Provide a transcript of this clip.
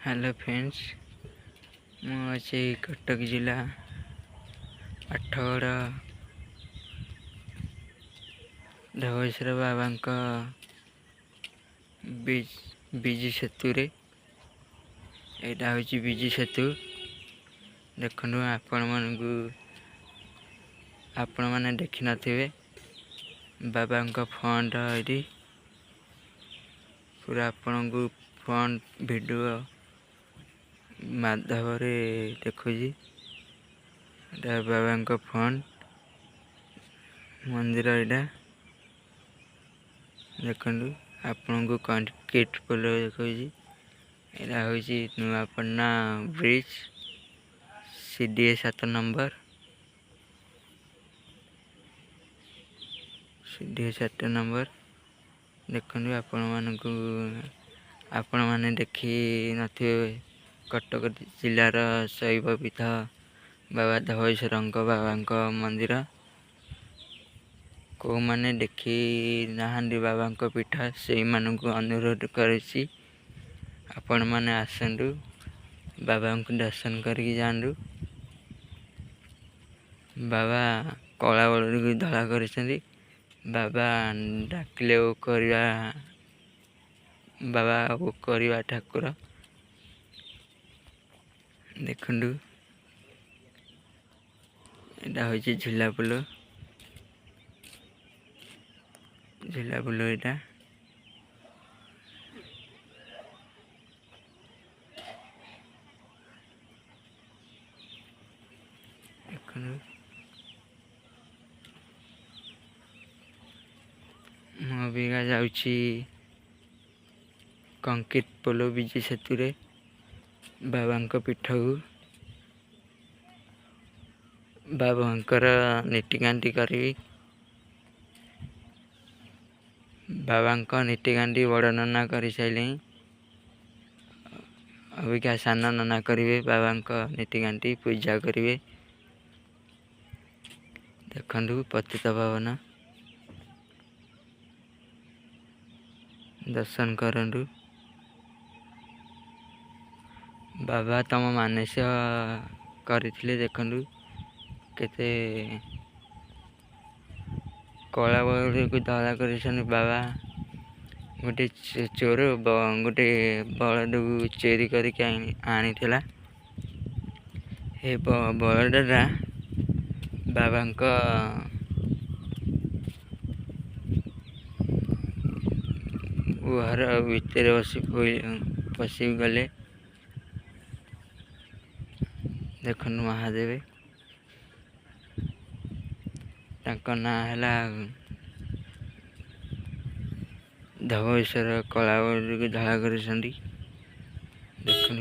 Hello friends, मुझे कटक जिला आठगड़ धवेश्वर बाबा विजु सेतु यहाँ हूँ विजु सेतु। देखु आपण मैंने देखी नथिबे बाबा फ्रंट ये पूरा आपण को फ्रंट वीडियो माध्यम देखुची। बाबा फ्रंट मंदिर यहाँ देखु आपण को कंक्रीट पोल देखुची। यहाँ हूँ नुआपना ब्रिज CDA 7 नंबर देखु आपण मैंने देखी नथिबे कटक जिलार शैवपीठ बाबा धवेश्वर बाबा मंदिर को मैंने देखी नहांदी बाबा पीठ से अनुरोध करेছি आपण मैंने आसतु बाबा को दर्शन करके जांदु। बाबा कला बल को धड़ा कर बाबा डाकिले वो करवा बाबा वो करवा ठाकुर देखु यहाँ हूँ झूलापुल यहाँ देखु मुझा जाऊँगी कंक्रीट पोल विजु सेतु बाबा पीठ को बाबा नीतिकांति करी बाबा नीतिकांति बड़ नना कर सारे अबिका सान नना करेंगे बाबा नीतिकांति पूजा करेंगे। देखु पतित पावन दर्शन करंतु बाबा तम मानस करथिले। देखु केते कला बल को धड़ा कर बाबा गोटे चोर गोटे बलद को चोरी करके आनी बलदा बाबा घर भितर पशि गले। देखु महादेव ना है धवेश्वर कला को धड़ा कर देखु।